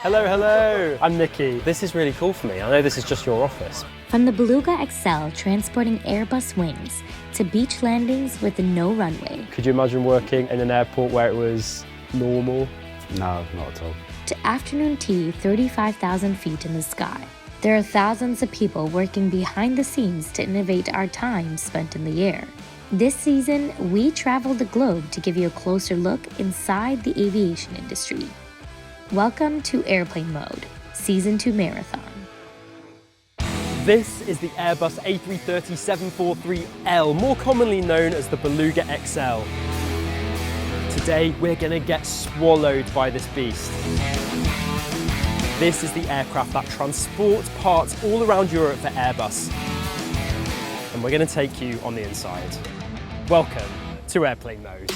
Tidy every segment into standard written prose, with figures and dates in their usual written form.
Hello, hello. I'm Nikki. This is really cool for me. I know this is just your office. From the BelugaXL transporting Airbus wings to beach landings with no runway. Could you imagine working in an airport where it was normal? No, not at all. To afternoon tea 35,000 feet in the sky. There are thousands of people working behind the scenes to innovate our time spent in the air. This season, we traveled the globe to give you a closer look inside the aviation industry. Welcome to Airplane Mode, Season 2 Marathon. This is the Airbus A330-743L, more commonly known as the BelugaXL. Today, we're going to get swallowed by this beast. This is the aircraft that transports parts all around Europe for Airbus. And we're going to take you on the inside. Welcome to Airplane Mode.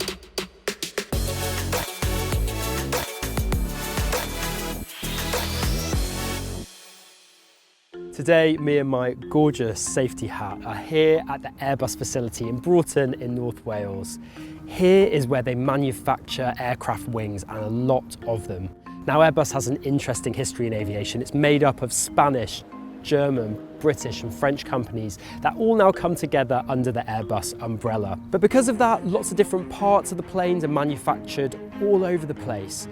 Today, me and my gorgeous safety hat are here at the Airbus facility in Broughton in North Wales. Here is where they manufacture aircraft wings, and a lot of them. Now, Airbus has an interesting history in aviation. It's made up of Spanish, German, British and French companies that all now come together under the Airbus umbrella. But because of that, lots of different parts of the planes are manufactured all over the place.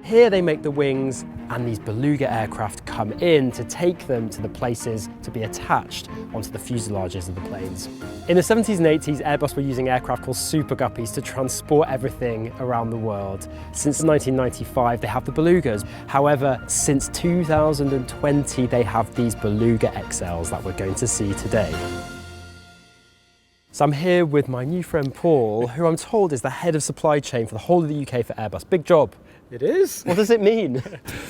Here they make the wings, and these Beluga aircraft come in to take them to the places to be attached onto the fuselages of the planes. In the 70s and 80s, Airbus were using aircraft called Super Guppies to transport everything around the world. Since 1995, they have the Belugas. However, since 2020, they have these BelugaXLs that we're going to see today. So I'm here with my new friend Paul, who I'm told is the head of supply chain for the whole of the UK for Airbus. Big job. It is. What does it mean?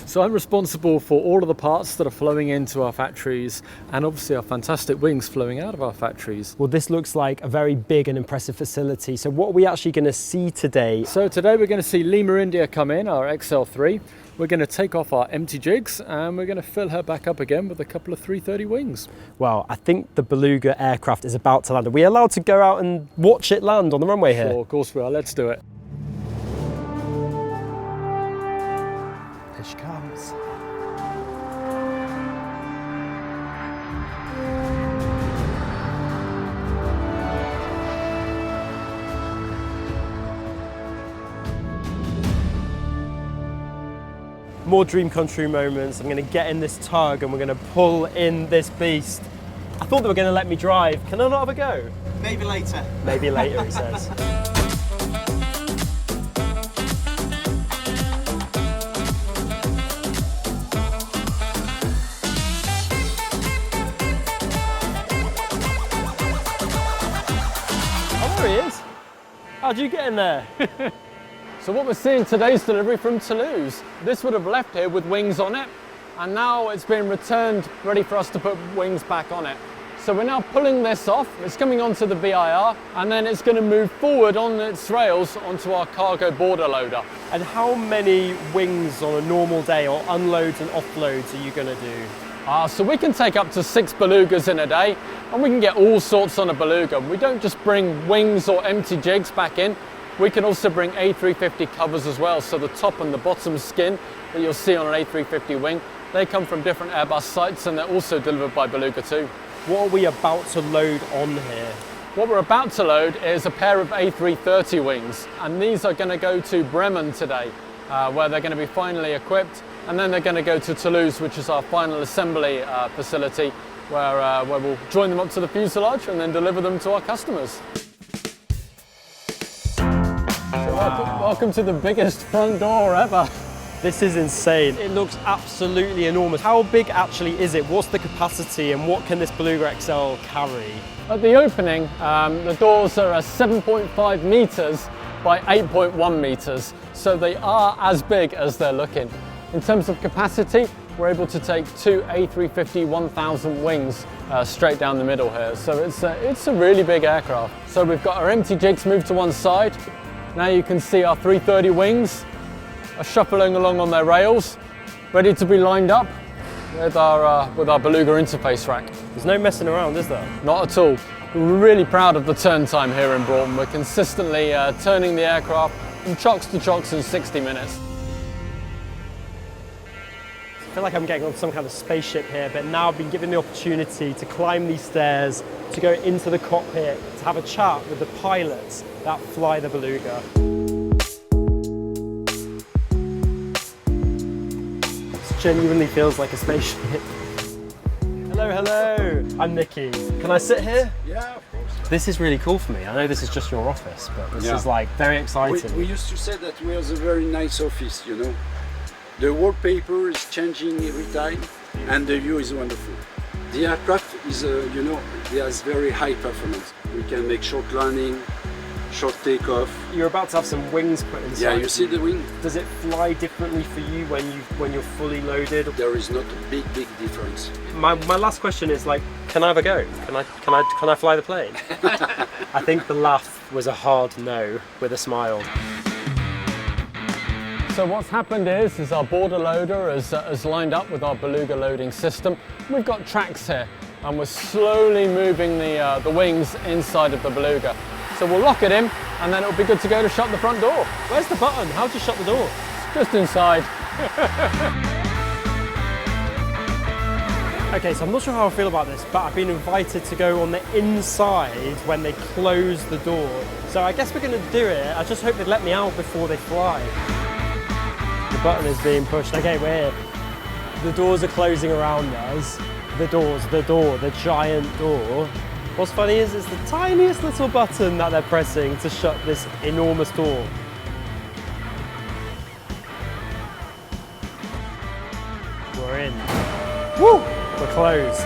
So I'm responsible for all of the parts that are flowing into our factories, and obviously our fantastic wings flowing out of our factories. Well, this looks like a very big and impressive facility. So what are we actually going to see today? So today we're going to see Lima India come in, our XL3. We're going to take off our empty jigs and we're going to fill her back up again with a couple of 330 wings. Well, I think the Beluga aircraft is about to land. Are we allowed to go out and watch it land on the runway here? Sure, of course we are. Let's do it. Here she comes. More dream come true moments. I'm going to get in this tug and we're going to pull in this beast. I thought they were going to let me drive. Can I not have a go? Maybe later. Maybe later, he says. Oh, there he is. How'd you get in there? So what we're seeing today's delivery from Toulouse. This would have left here with wings on it, and now it's been returned ready for us to put wings back on it. So we're now pulling this off. It's coming onto the VIR, and then it's going to move forward on its rails onto our cargo border loader. And how many wings on a normal day, or unloads and offloads, are you going to do? So we can take up to 6 Belugas in a day, and we can get all sorts on a Beluga. We don't just bring wings or empty jigs back in. We can also bring A350 covers as well, so the top and the bottom skin that you'll see on an A350 wing, they come from different Airbus sites and they're also delivered by Beluga too. What are we about to load on here? What we're about to load is a pair of A330 wings, and these are going to go to Bremen today, where they're going to be finally equipped, and then they're going to go to Toulouse, which is our final assembly facility, where we'll join them up to the fuselage and then deliver them to our customers. Welcome to the biggest front door ever. This is insane. It looks absolutely enormous. How big actually is it? What's the capacity and what can this BelugaXL carry? At the opening, the doors are 7.5 metres by 8.1 metres, so they are as big as they're looking. In terms of capacity, we're able to take 2 A350 1000 wings straight down the middle here, so it's a really big aircraft. So we've got our empty jigs moved to one side. Now you can see our 330 wings are shuffling along on their rails, ready to be lined up with our Beluga interface rack. There's no messing around, is there? Not at all. We're really proud of the turn time here in Broughton. We're consistently turning the aircraft from chocks to chocks in 60 minutes. I feel like I'm getting on some kind of spaceship here, but now I've been given the opportunity to climb these stairs, to go into the cockpit, to have a chat with the pilots that fly the Beluga. This genuinely feels like a spaceship. Hello, hello. I'm Nicky. Can I sit here? Yeah, of course. This is really cool for me. I know this is just your office, but this is like very exciting. We used to say that we have a very nice office, you know. The wallpaper is changing every time and the view is wonderful. The aircraft is, you know, it has very high performance. We can make short landing, short takeoff. You're about to have some wings put inside. Yeah, you see the wing? Does it fly differently for you when you're fully loaded? There is not a big difference. My last question is like, can I have a go? Can I fly the plane? I think the laugh was a hard no with a smile. So what's happened is our border loader has lined up with our Beluga loading system. We've got tracks here and we're slowly moving the wings inside of the Beluga. So we'll lock it in and then it'll be good to go to shut the front door. Where's the button? How do you shut the door? Just inside. Okay, so I'm not sure how I feel about this, but I've been invited to go on the inside when they close the door. So I guess we're going to do it. I just hope they let me out before they fly. The button is being pushed. Okay, we're here. The doors are closing around us. The giant door. What's funny is it's the tiniest little button that they're pressing to shut this enormous door. We're in. Woo! We're closed.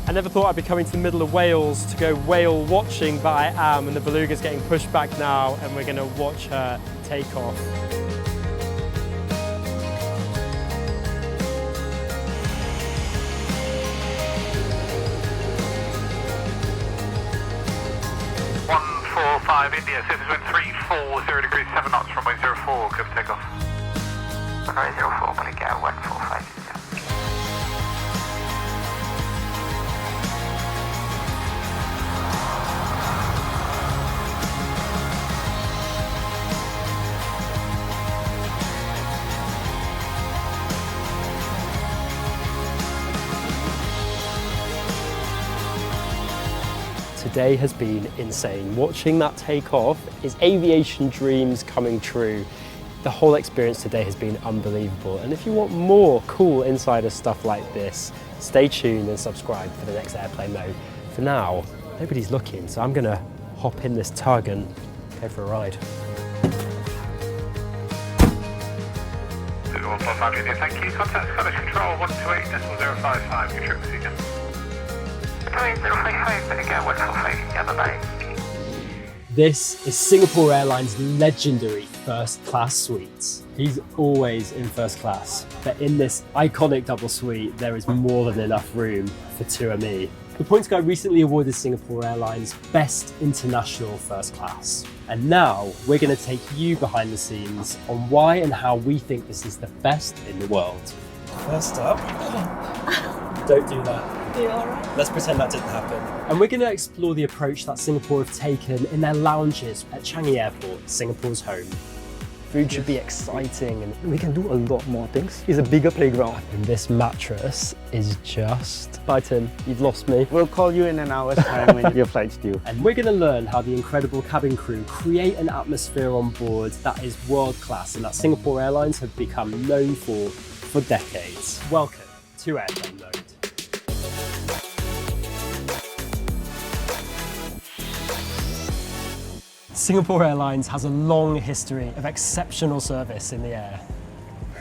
I never thought I'd be coming to the middle of Wales to go whale watching, but I am, and the Beluga's getting pushed back now and we're going to watch her take off. India, surface wind 340 degrees, 7 knots, runway 04, clear for takeoff. Runway 04, going to get 145. Today has been insane. Watching that take off is aviation dreams coming true. The whole experience today has been unbelievable. And if you want more cool insider stuff like this, stay tuned and subscribe for the next airplane mode. For now, nobody's looking, so I'm gonna hop in this tug and go for a ride. 145 India, thank you. Contact service control 128.055, your trip again. 055, but again 145, yeah, bye-bye. This is Singapore Airlines' legendary first class suites. He's always in first class, but in this iconic double suite, there is more than enough room for two of me. The Points Guy recently awarded Singapore Airlines Best International First Class. And now we're going to take you behind the scenes on why and how we think this is the best in the world. First up, don't do that. Are you all right? Let's pretend that didn't happen. And we're going to explore the approach that Singapore have taken in their lounges at Changi Airport, Singapore's home. Food should be exciting and We can do a lot more things. It's a bigger playground. this mattress is just... Bye Tim, you've lost me. We'll call you in an hour's time when your flight's due. And we're going to learn how the incredible cabin crew create an atmosphere on board that is world class and that Singapore Airlines have become known for decades. Welcome to Airplane Mode. Singapore Airlines has a long history of exceptional service in the air.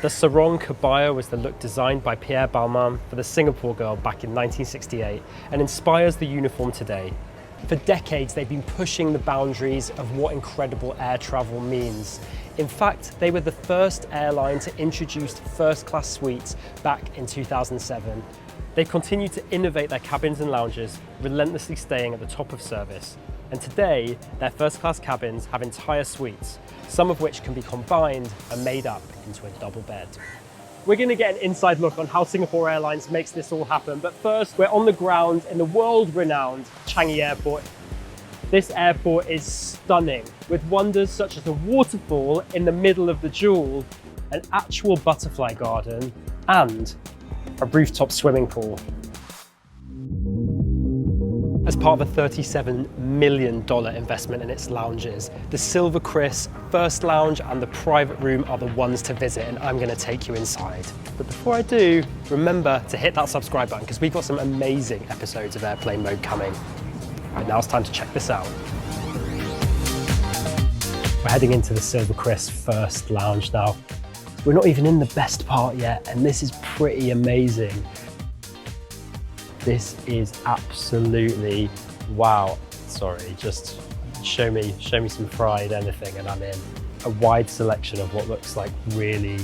The sarong kebaya was the look designed by Pierre Balmain for the Singapore Girl back in 1968 and inspires the uniform today. For decades, they've been pushing the boundaries of what incredible air travel means. In fact, they were the first airline to introduce first-class suites back in 2007. They've continued to innovate their cabins and lounges, relentlessly staying at the top of service. And today, their first-class cabins have entire suites, some of which can be combined and made up into a double bed. We're going to get an inside look on how Singapore Airlines makes this all happen, but first, we're on the ground in the world-renowned Changi Airport. This airport is stunning, with wonders such as a waterfall in the middle of the jewel, an actual butterfly garden, and a rooftop swimming pool. As part of a $37 million investment in its lounges, the Silver Chris First Lounge and the private room are the ones to visit, and I'm going to take you inside. But before I do, remember to hit that subscribe button because we've got some amazing episodes of Airplane Mode coming. Right, now it's time to check this out. We're heading into the Silver Chris First Lounge now. We're not even in the best part yet, and this is pretty amazing. This is absolutely wow. Sorry, just show me some fried anything and I'm in. A wide selection of what looks like really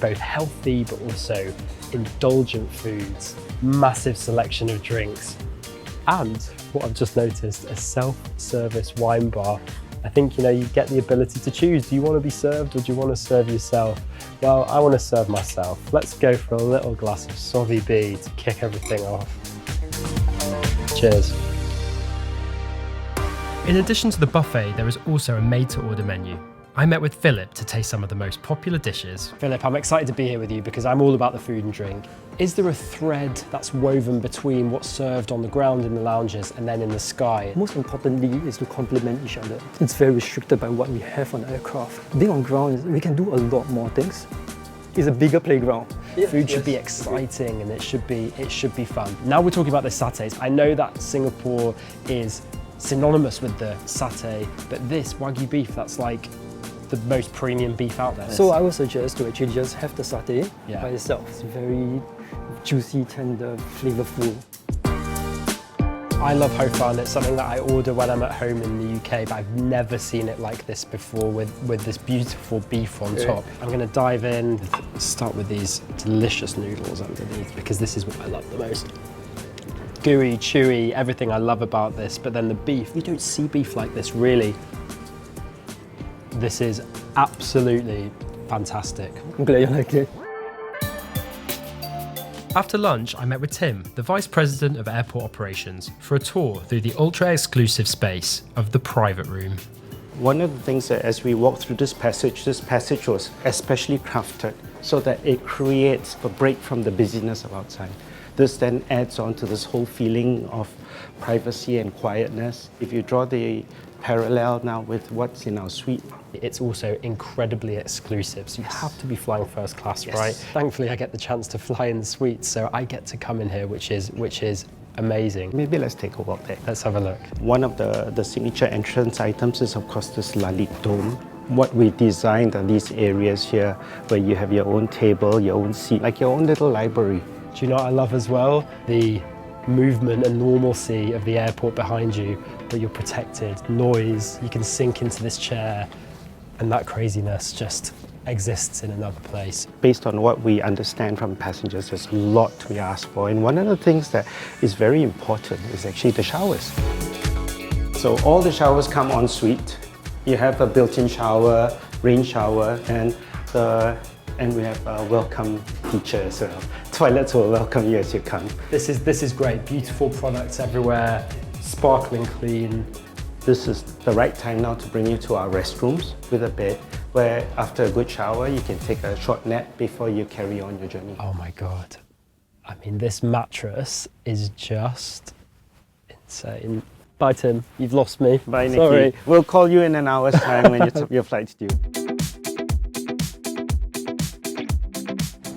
both healthy but also indulgent foods, massive selection of drinks, and what I've just noticed, a self-service wine bar. I think, you know, you get the ability to choose. Do you want to be served or do you want to serve yourself? Well, I want to serve myself. Let's go for a little glass of Sauvi B to kick everything off. Cheers. In addition to the buffet, there is also a made-to-order menu. I met with Philip to taste some of the most popular dishes. Philip, I'm excited to be here with you because I'm all about the food and drink. Is there a thread that's woven between what's served on the ground in the lounges and then in the sky? Most importantly is to complement each other. It's very restricted by what we have on aircraft. Being on ground, we can do a lot more things. It's a bigger playground. Food should be exciting and it should be fun. Now we're talking about the satays. I know that Singapore is synonymous with the satay, but this Wagyu beef, that's like the most premium beef out there. So I would suggest to actually just have the satay by itself. It's very juicy, tender, flavorful. I love ho fun. It's something that I order when I'm at home in the UK, but I've never seen it like this before with this beautiful beef on top. I'm going to dive in, start with these delicious noodles underneath because this is what I love the most. Gooey, chewy, everything I love about this, but then the beef, you don't see beef like this really. This is absolutely fantastic. I'm glad you like it. After lunch, I met with Tim, the Vice President of Airport Operations, for a tour through the ultra-exclusive space of the private room. One of the things that as we walk through this passage was especially crafted so that it creates a break from the busyness of outside. This then adds on to this whole feeling of privacy and quietness. If you draw the parallel now with what's in our suite, it's also incredibly exclusive, so you have to be flying first class, right? Thankfully, I get the chance to fly in the suite, so I get to come in here, which is amazing. Maybe let's take a walk there. Let's have a look. One of the signature entrance items is, of course, this Lalit Dome. What we designed are these areas here where you have your own table, your own seat, like your own little library. Do you know what I love as well? The movement and normalcy of the airport behind you, but you're protected. Noise, you can sink into this chair, and that craziness just exists in another place. Based on what we understand from passengers, there's a lot we ask for, and one of the things that is very important is actually the showers. So all the showers come en suite. You have a built-in shower, rain shower, and we have a welcome feature as well. Toilets will welcome you as you come. This is great. Beautiful products everywhere, sparkling clean. This is the right time now to bring you to our restrooms with a bed where after a good shower you can take a short nap before you carry on your journey. Oh my God. I mean, this mattress is just insane. Bye Tim, you've lost me. Bye Nikki. Sorry. We'll call you in an hour's time when your flight's due.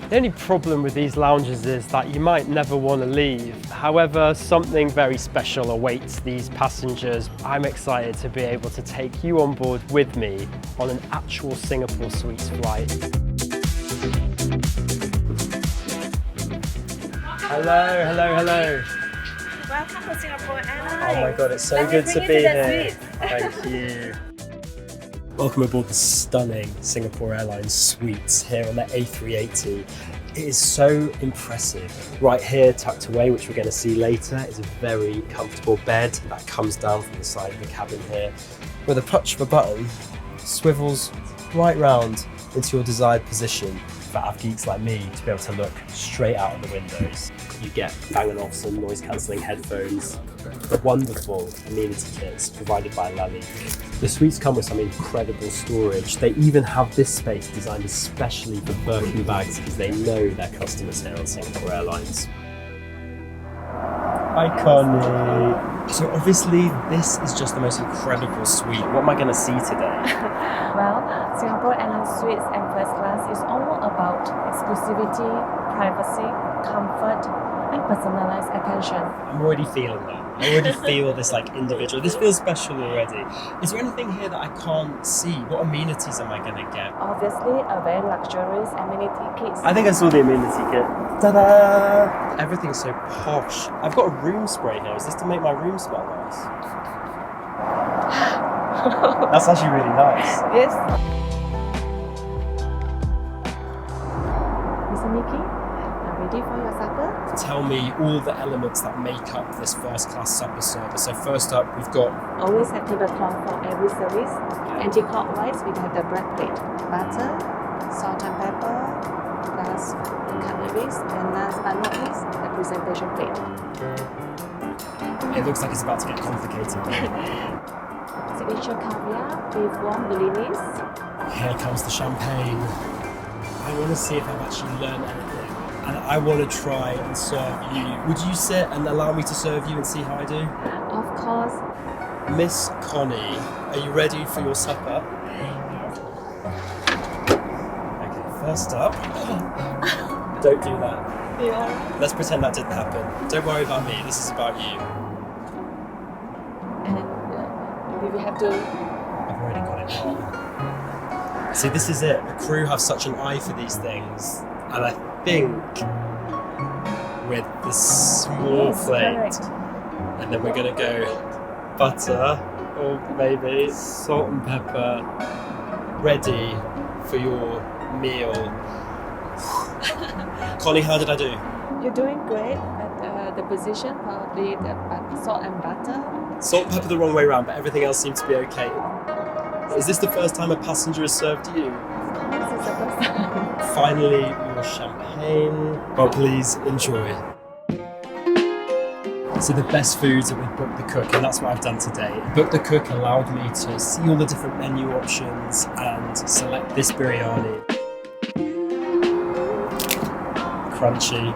The only problem with these lounges is that you might never want to leave. However, something very special awaits these passengers. I'm excited to be able to take you on board with me on an actual Singapore Suites flight. Hello, hello, hello. Welcome to Singapore Airlines. Oh my God, it's so good to be here. Thank you. Welcome aboard the stunning Singapore Airlines Suites here on the A380. It is so impressive. Right here, tucked away, which we're going to see later, is a very comfortable bed that comes down from the side of the cabin here. With a touch of a button, swivels right round into your desired position. for av geeks like me to be able to look straight out of the windows. You get Bang & Olufsen noise cancelling headphones, the wonderful amenity kits provided by Lalique. The suites come with some incredible storage. They even have this space designed especially for Birkin bags because they know their customers here on Singapore Airlines. Hi Connie. So obviously this is just the most incredible suite. What am I going to see today? Well, Singapore Airlines Suites and First Class is all about exclusivity, privacy, comfort, and personalized attention. I'm already feeling that. I already feel this like individual. This feels special already. Is there anything here that I can't see? What amenities am I going to get? Obviously, a very luxurious amenity kit. I think I saw the amenity kit. Ta-da! Everything's so posh. I've got a room spray here. Is this to make my room smell nice? That's actually really nice. Yes. Mr. Mickey, are you ready for your supper? Tell me all the elements that make up this first class supper service. So first up, we've got Always have tablecloth for every service. Anti-clockwise, we have the bread plate, butter, salt and pepper, plus cutleries, and last but not least, the presentation plate. It looks like it's about to get complicated. Signature caviar with warm bellinis. Here comes the champagne. I want to see if I've actually learned anything. And I want to try and serve you. Would you sit and allow me to serve you and see how I do? Of course. Miss Connie, are you ready for your supper? Okay, first up. Don't do that. Yeah. Let's pretend that didn't happen. Don't worry about me, this is about you. And we have to. I've already got it wrong. See, this is it. The crew have such an eye for these things. And I think with the small plate, correct. and then we're gonna go butter, or maybe salt and pepper, ready for your meal. Connie, how did I do? You're doing great, but the position probably the salt and butter. Salt and pepper the wrong way around, but everything else seems to be okay. Is this the first time a passenger has served you? This is the first time. Finally, your champagne. Well, please enjoy. So the best foods are with Book the Cook, and that's what I've done today. Book the Cook allowed me to see all the different menu options and select this biryani. Crunchy.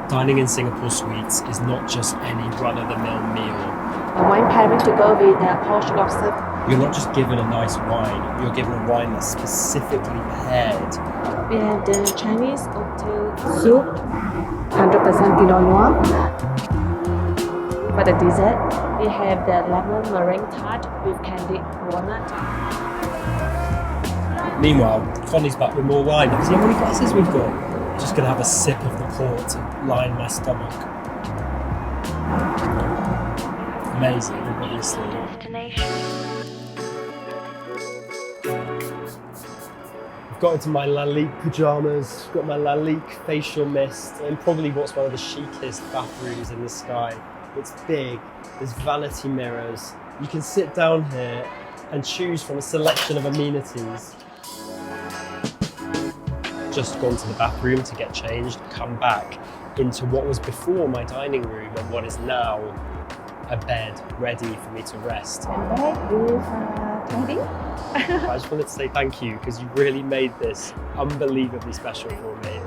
Dining in Singapore Suites is not just any run-of-the-mill meal. A wine pairing to go with the poached lobster. You're not just given a nice wine, you're given a wine that's specifically paired. We have the Chinese oatmeal soup, 100% Pinot Noir. For the dessert, we have the lemon meringue tart with candied walnut. Meanwhile, Connie's back with more wine. Because how many glasses we've got? Just gonna have a sip of the port to line my stomach. Amazing, obviously. I've got into my Lalique pyjamas, got my Lalique facial mist, and probably what's one of the chicest bathrooms in the sky. It's big, there's vanity mirrors. You can sit down here and choose from a selection of amenities. Just gone to the bathroom to get changed, come back into what was before my dining room and what is now a bed ready for me to rest. And bag with teddy. I just wanted to say thank you because you really made this unbelievably special for me.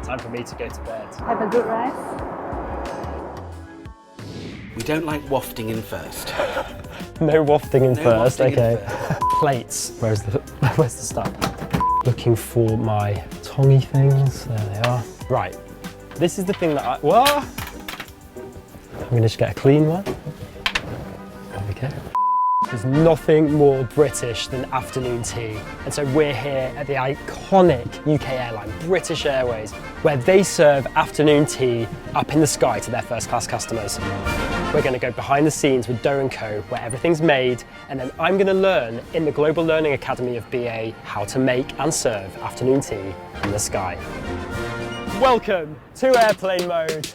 Time for me to go to bed. Have a good rest. We don't like wafting in first. No wafting in first, wafting in okay. first. Plates, where's the stuff? Looking for my tongy things, there they are. Right, this is the thing that whoa! I'm gonna just get a clean one. There we go. There's nothing more British than afternoon tea. And so we're here at the iconic UK airline, British Airways, where they serve afternoon tea up in the sky to their first class customers. We're gonna go behind the scenes with Doe & Co, where everything's made, and then I'm gonna learn in the Global Learning Academy of BA how to make and serve afternoon tea in the sky. Welcome to airplane mode.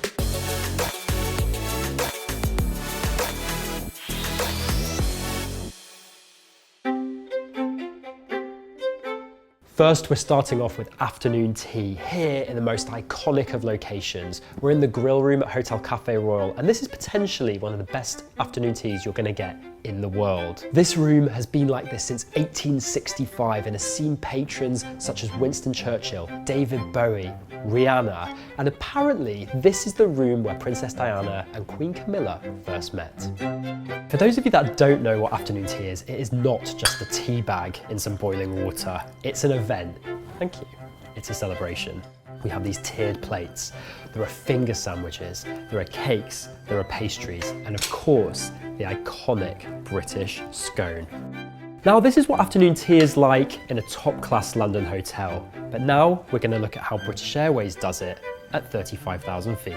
First, we're starting off with afternoon tea here in the most iconic of locations. We're in the grill room at Hotel Café Royal, and this is potentially one of the best afternoon teas you're going to get in the world. This room has been like this since 1865 and has seen patrons such as Winston Churchill, David Bowie, Rihanna, and apparently this is the room where Princess Diana and Queen Camilla first met. For those of you that don't know what afternoon tea is, it is not just a tea bag in some boiling water. It's an event. Thank you. It's a celebration. We have these tiered plates. There are finger sandwiches, there are cakes, there are pastries, and of course, the iconic British scone. Now, this is what afternoon tea is like in a top-class London hotel, but now we're going to look at how British Airways does it at 35,000 feet.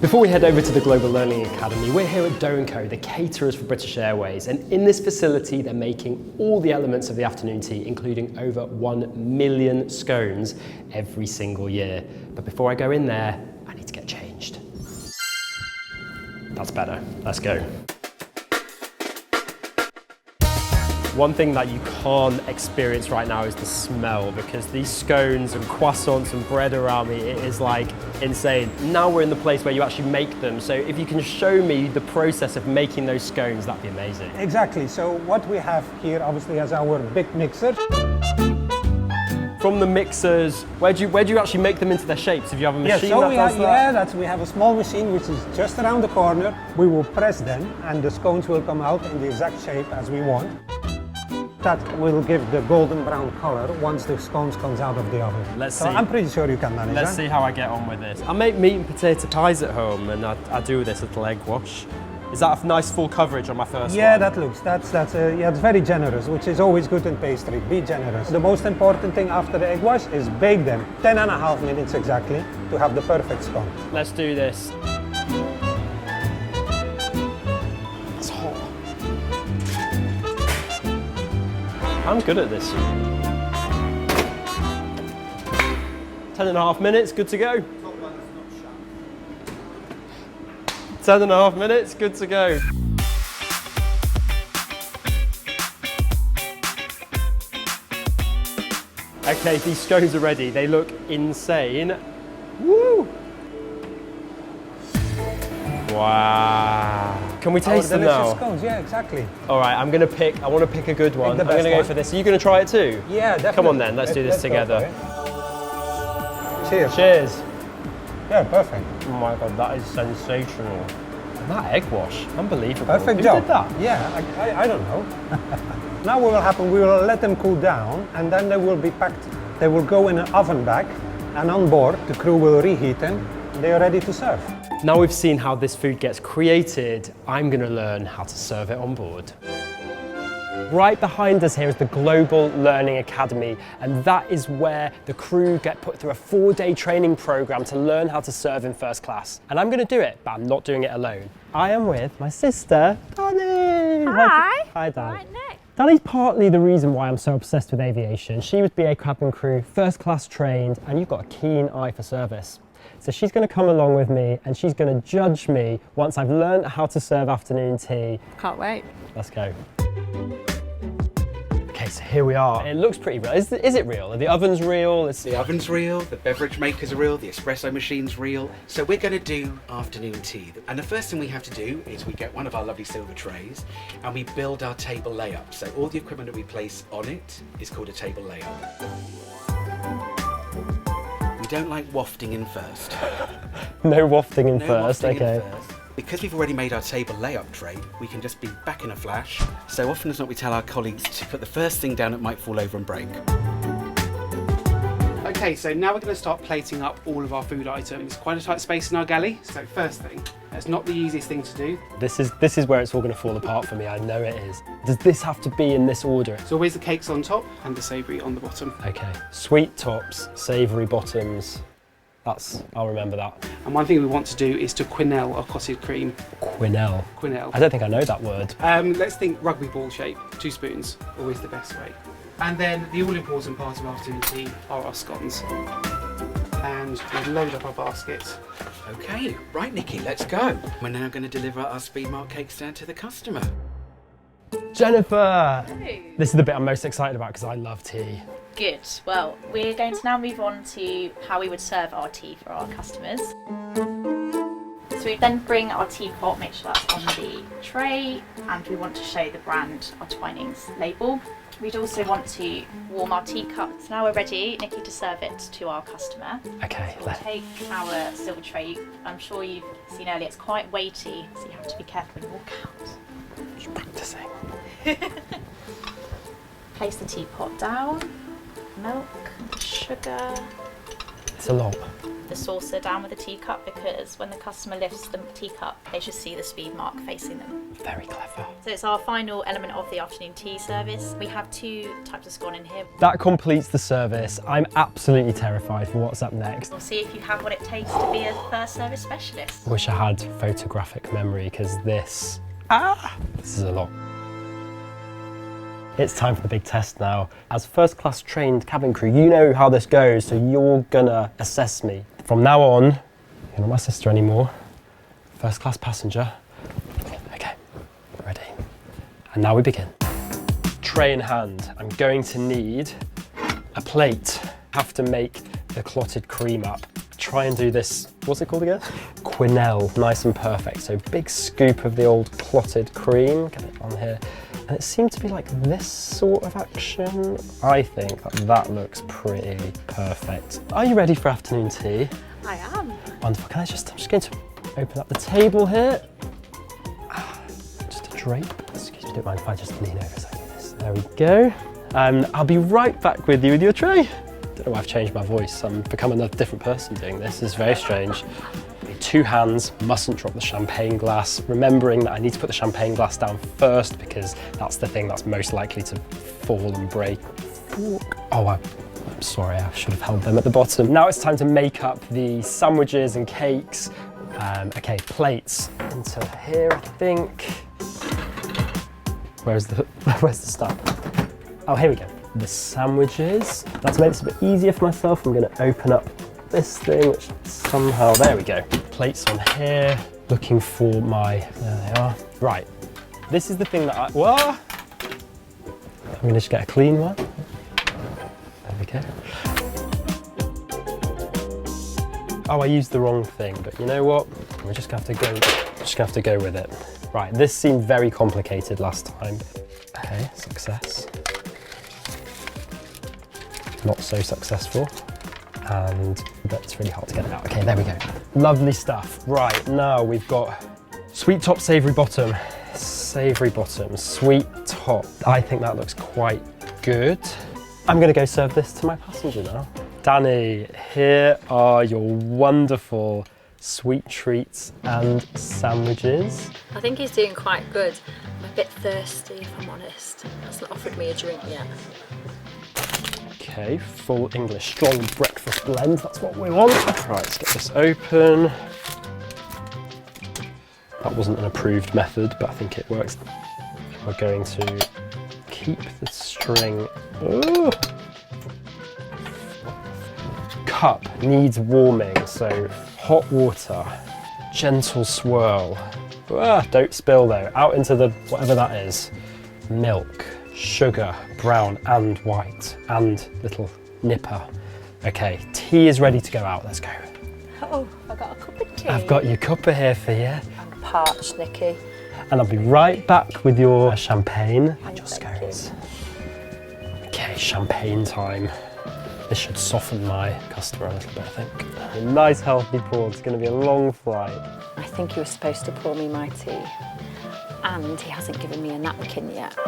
Before we head over to the Global Learning Academy, we're here at Doe & Co, the caterers for British Airways, and in this facility they're making all the elements of the afternoon tea, including over 1 million scones every single year. But before I go in there, I need to get changed. That's better. Let's go. One thing that you can't experience right now is the smell, because these scones and croissants and bread around me, it is like insane. Now we're in the place where you actually make them, so if you can show me the process of making those scones, that'd be amazing. Exactly, so what we have here obviously is our big mixer. From the mixers, where do you actually make them into their shapes? If you have a machine that does that? We have a small machine which is just around the corner. We will press them and the scones will come out in the exact shape as we want. That will give the golden brown color once the scones comes out of the oven. Let's see. I'm pretty sure you can manage Let's see how I get on with this. I make meat and potato pies at home, and I do this little egg wash. Is that a nice full coverage on my first Yeah, one? that looks, it's very generous, which is always good in pastry. Be generous. The most important thing after the egg wash is bake them 10.5 minutes exactly to have the perfect scone. Let's do this. It's hot. I'm good at this. 10.5 minutes, good to go. 10.5 minutes, good to go. Okay, these scones are ready. They look insane. Woo! Wow. Can we taste them now? Scones, yeah, exactly. All right, I want to pick a good one. I'm going to go for this. Are you going to try it too? Yeah, definitely. Come on then, let's do this together. Cheers. Cheers. Yeah, perfect. Oh my God, that is sensational. And that egg wash, unbelievable. Perfect Who job. did that? Yeah, I don't know. Now what will happen, we will let them cool down and then they will be packed. They will go in an oven bag and on board the crew will reheat them and they are ready to serve. Now we've seen how this food gets created, I'm going to learn how to serve it on board. Right behind us here is the Global Learning Academy, and that is where the crew get put through a 4-day training program to learn how to serve in first class. And I'm going to do it, but I'm not doing it alone. I am with my sister, Danny. Hi. Hi, Dan. Right next. Danny's partly the reason why I'm so obsessed with aviation. She was BA cabin crew, first class trained, and you've got a keen eye for service. So she's going to come along with me and she's going to judge me once I've learned how to serve afternoon tea. Can't wait. Let's go. Okay, so here we are. It looks pretty real. Is it real? Are the ovens real? The oven's real, the beverage makers are real, the espresso machine's real. So we're going to do afternoon tea. And the first thing we have to do is we get one of our lovely silver trays and we build our table layup. So all the equipment that we place on it is called a table layup. We don't like wafting in first. No wafting in No first, wafting okay. in first. Because we've already made our table layup tray, we can just be back in a flash. So often as not, we tell our colleagues to put the first thing down that might fall over and break. Okay, so now we're going to start plating up all of our food items. Quite a tight space in our galley. So first thing, that's not the easiest thing to do. This is where it's all going to fall apart for me. I know it is. Does this have to be in this order? So always the cakes on top and the savoury on the bottom. Okay. Sweet tops, savoury bottoms. I'll remember that. And one thing we want to do is to quenelle our clotted cream. Quenelle. Quenelle. I don't think I know that word. Let's think rugby ball shape. 2 spoons, always the best way. And then the all-important part of afternoon tea are our scones. And we load up our basket. Okay, right Nikki, let's go. We're now going to deliver our speed mark cakes down to the customer. Jennifer! Hello. This is the bit I'm most excited about because I love tea. Good. Well, we're going to now move on to how we would serve our tea for our customers. So we then bring our teapot, make sure that's on the tray, and we want to show the brand, our Twinings label. We'd also want to warm our teacup. So now we're ready, Nikki, to serve it to our customer. Okay. So we'll take our silver tray. I'm sure you've seen earlier, it's quite weighty, so you have to be careful when you walk out. Just practicing. Place the teapot down, milk, sugar. It's a lot. The saucer down with the teacup, because when the customer lifts the teacup, they should see the speed mark facing them. Very clever. So it's our final element of the afternoon tea service. We have 2 types of scone in here. That completes the service. I'm absolutely terrified for what's up next. We'll see if you have what it takes to be a first service specialist. Wish I had photographic memory because this is a lot. It's time for the big test now. As first class trained cabin crew, you know how this goes, so you're gonna assess me. From now on, you're not my sister anymore. First class passenger. Okay, ready. And now we begin. Tray in hand. I'm going to need a plate. Have to make the clotted cream up. Try and do this, what's it called again? Quenelle, nice and perfect. So big scoop of the old clotted cream, get it on here. And it seemed to be like this sort of action. I think that looks pretty perfect. Are you ready for afternoon tea? I am. Wonderful. I'm just going to open up the table here. Just a drape. Excuse me, don't mind if I just lean over so I can do this. There we go. I'll be right back with you with your tray. Don't know why I've changed my voice. I'm becoming a different person doing this. It's very strange. 2 hands, mustn't drop the champagne glass. Remembering that I need to put the champagne glass down first because that's the thing that's most likely to fall and break. Oh, I'm sorry, I should have held them at the bottom. Now it's time to make up the sandwiches and cakes. Okay, plates into here, I think. Where's the stuff? Oh, here we go. The sandwiches. That's made this a bit easier for myself. I'm going to open up this thing, which somehow, there we go. Plates on here. Looking for my, there they are. Right, this is the thing that what? I'm going to just get a clean one. There we go. Oh, I used the wrong thing, but you know what? We're just going to have to go with it. Right, this seemed very complicated last time. Okay, success. Not so successful, and that's really hard to get it out. Okay, there we go. Lovely stuff. Right, now we've got sweet top, savoury bottom. Savoury bottom, sweet top. I think that looks quite good. I'm gonna go serve this to my passenger now. Danny, here are your wonderful sweet treats and sandwiches. I think he's doing quite good. I'm a bit thirsty, if I'm honest. He hasn't offered me a drink yet. Okay, full English strong breakfast blend, that's what we want. Right, let's get this open. That wasn't an approved method, but I think it works. We're going to keep the string. Ooh. Cup needs warming, so hot water, gentle swirl. Don't spill though, out into the, whatever that is. Milk. Sugar, brown and white, and little nipper. Okay, tea is ready to go out, let's go. Oh, I got a cup of tea. I've got your cuppa here for you. I'm parched, Nikki. And I'll be right back with your champagne and your scones. Okay, champagne time. This should soften my customer a little bit, I think. A nice healthy pour, it's gonna be a long flight. I think he was supposed to pour me my tea, and he hasn't given me a napkin yet.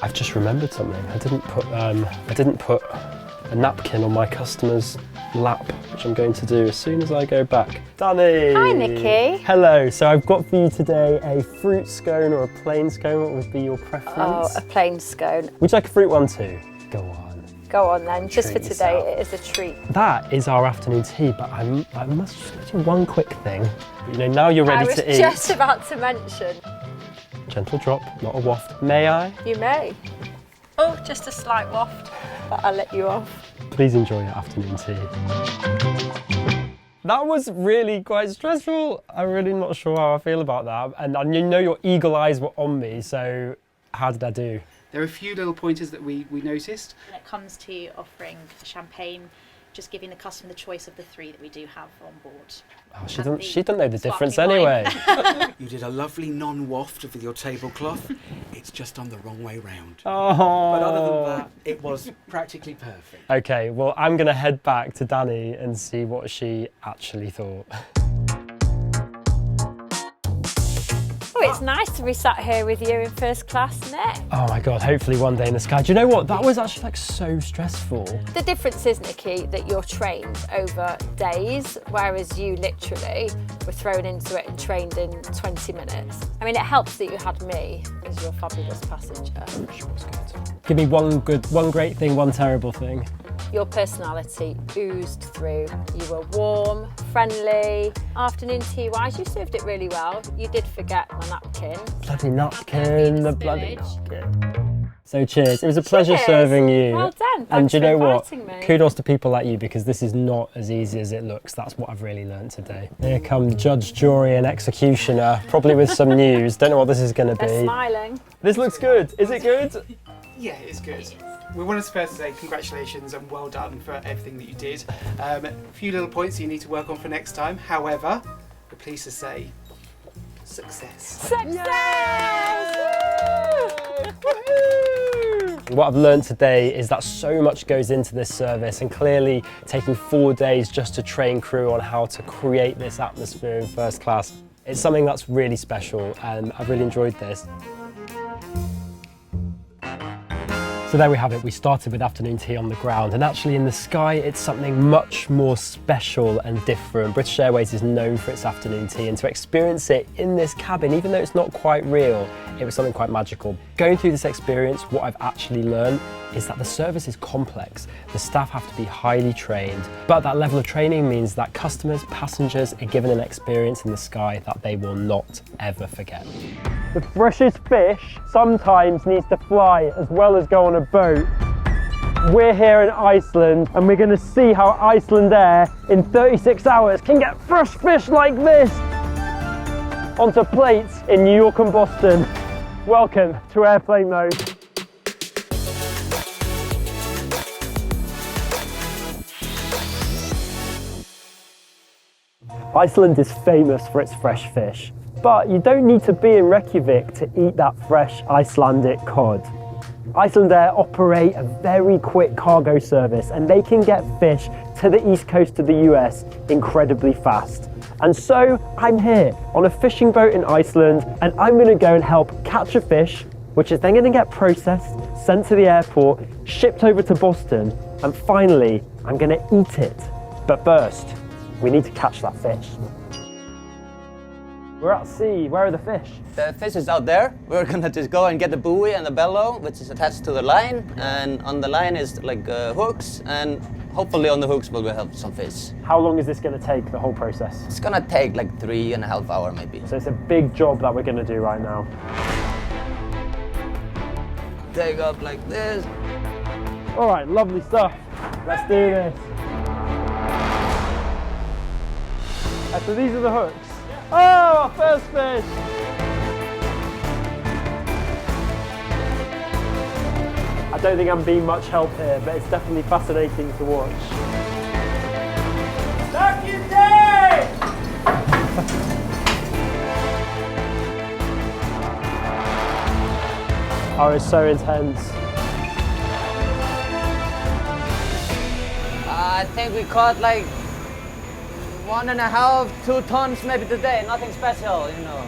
I've just remembered something. I didn't put a napkin on my customer's lap, which I'm going to do as soon as I go back. Danny! Hi, Nikki. Hello. So I've got for you today a fruit scone or a plain scone. What would be your preference? Oh, a plain scone. Would you like a fruit one too? Go on. Go on then. Just for Treat today, yourself. it is a treat. That is our afternoon tea, but I must just do one quick thing. You know, now you're ready to eat. I was just about to mention. Gentle drop, not a waft. May I? You may. Oh, just a slight waft, but I'll let you off. Please enjoy your afternoon tea. That was really quite stressful. I'm really not sure how I feel about that. And you know your eagle eyes were on me, so how did I do? There are a few little pointers that we noticed. When it comes to offering champagne, just giving the customer the choice of the 3 that we do have on board. Oh, she don't know the difference sparkling anyway. You did a lovely non-waft with your tablecloth. It's just on the wrong way round. Oh. But other than that, it was practically perfect. Okay, well, I'm going to head back to Danny and see what she actually thought. Oh, it's nice to be sat here with you in first class, isn't it? Oh my God, hopefully one day in the sky. Do you know what? That was actually like so stressful. The difference is, Nikki, that you're trained over days, whereas you literally were thrown into it and trained in 20 minutes. I mean, it helps that you had me as your fabulous passenger. She was good. Give me one great thing, one terrible thing. Your personality oozed through. You were warm, friendly. Afternoon tea-wise, you served it really well. You did forget my napkin. Bloody napkin, the bloody napkin. So cheers. It was a pleasure serving you. Well done. And do you know what? Me. Kudos to people like you, because this is not as easy as it looks. That's what I've really learned today. Here come judge, jury and executioner, probably with some news. Don't know what this is going to be. They're smiling. This looks good. Is it good? Yeah, it's good. We want to first say congratulations and well done for everything that you did. A few little points you need to work on for next time. However, we're pleased to say success. Success! What I've learned today is that so much goes into this service, and clearly taking 4 days just to train crew on how to create this atmosphere in first class, it's something that's really special, and I've really enjoyed this. So there we have it. We started with afternoon tea on the ground, and actually in the sky it's something much more special and different. British Airways is known for its afternoon tea, and to experience it in this cabin, even though it's not quite real, it was something quite magical. Going through this experience, what I've actually learned is that the service is complex. The staff have to be highly trained, but that level of training means that customers, passengers are given an experience in the sky that they will not ever forget. The freshest fish sometimes needs to fly as well as go on a boat. We're here in Iceland, and we're going to see how Icelandair in 36 hours can get fresh fish like this onto plates in New York and Boston. Welcome to airplane mode. Iceland is famous for its fresh fish, but you don't need to be in Reykjavik to eat that fresh Icelandic cod. Icelandair operate a very quick cargo service, and they can get fish to the east coast of the US incredibly fast. And so I'm here on a fishing boat in Iceland, and I'm going to go and help catch a fish, which is then going to get processed, sent to the airport, shipped over to Boston, and finally I'm going to eat it. But first, we need to catch that fish. We're at sea. Where are the fish? The fish is out there. We're gonna just go and get the buoy and the bellow, which is attached to the line. And on the line is like hooks, and hopefully on the hooks we'll have some fish. How long is this going to take, the whole process? It's gonna take like 3.5 hours maybe. So it's a big job that we're going to do right now. Take up like this. All right, lovely stuff. Let's do this. So these are the hooks. Oh, our first fish! I don't think I'm being much help here, but it's definitely fascinating to watch. Lucky day! Oh, it's so intense. I think we caught like 1.5, 2 tons maybe today, nothing special, you know.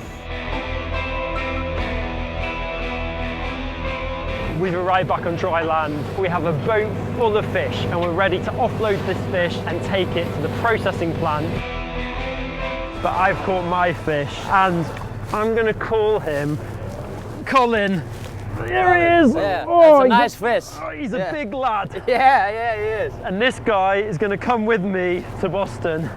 We've arrived back on dry land. We have a boat full of fish, and we're ready to offload this fish and take it to the processing plant. But I've caught my fish, and I'm gonna call him Colin. Here he is! Yeah, oh, that's a nice fish. Oh, he's a big lad. Yeah, he is. And this guy is gonna come with me to Boston.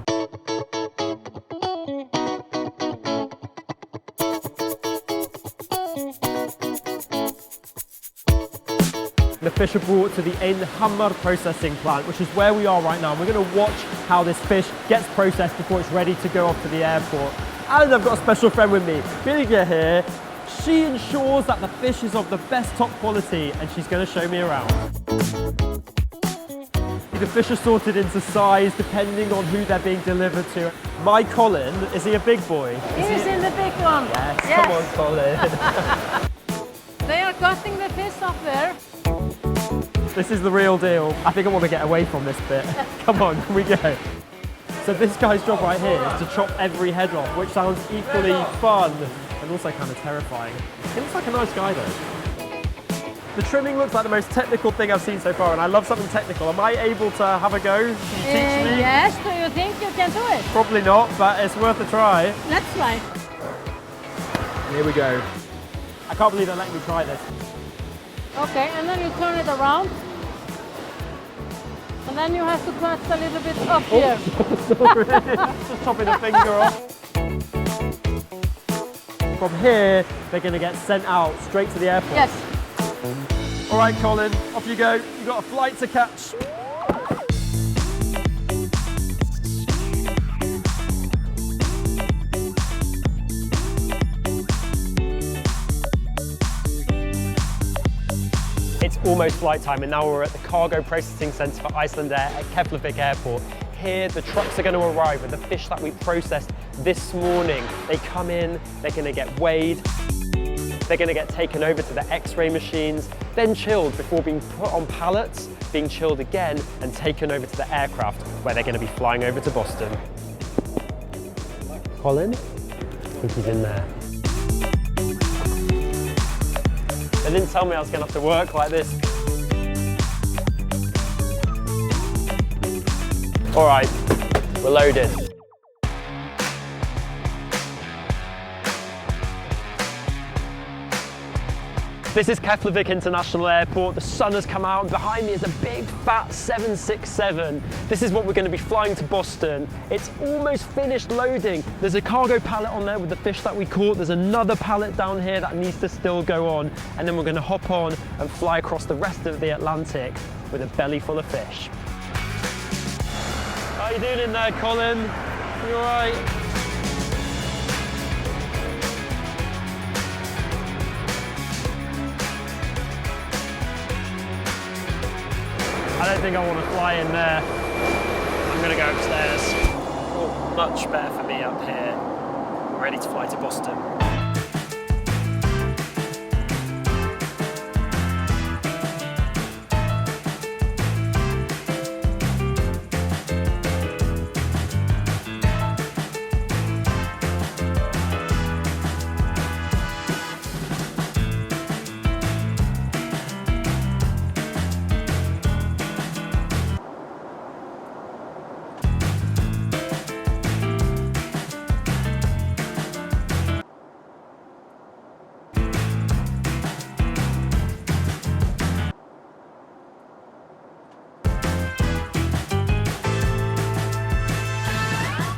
The fish are brought to the Hammer processing plant, which is where we are right now. We're going to watch how this fish gets processed before it's ready to go off to the airport. And I've got a special friend with me, Bilga here. She ensures that the fish is of the best top quality, and she's going to show me around. The fish are sorted into size depending on who they're being delivered to. My Colin, is he a big boy? He's in the big one. Yes, yes. Come on, Colin. They are cutting the fish up there. This is the real deal. I think I want to get away from this bit. Come on, can we go? So this guy's job right here is to chop every head off, which sounds equally fun and also kind of terrifying. He looks like a nice guy though. The trimming looks like the most technical thing I've seen so far, and I love something technical. Am I able to have a go? Can you teach me? Yes, do you think you can do it? Probably not, but it's worth a try. Let's try. Here we go. I can't believe they're letting me try this. Okay, and then you turn it around. And then you have to cut a little bit up here. Sorry, just chopping a finger off. From here, they're going to get sent out straight to the airport. Yes. All right, Colin, off you go. You've got a flight to catch. It's almost flight time, and now we're at the cargo processing centre for Icelandair at Keflavik Airport. Here, the trucks are going to arrive with the fish that we processed this morning. They come in, they're going to get weighed. They're going to get taken over to the X-ray machines, then chilled before being put on pallets, being chilled again and taken over to the aircraft where they're going to be flying over to Boston. Colin? I think he's in there. They didn't tell me I was going to have to work like this. All right, we're loaded. This is Keflavik International Airport. The sun has come out, and behind me is a big fat 767. This is what we're going to be flying to Boston. It's almost finished loading. There's a cargo pallet on there with the fish that we caught. There's another pallet down here that needs to still go on. And then we're going to hop on and fly across the rest of the Atlantic with a belly full of fish. How you doing in there, Colin? You all right? I don't think I want to fly in there. I'm going to go upstairs. Oh, much better for me up here. We're ready to fly to Boston.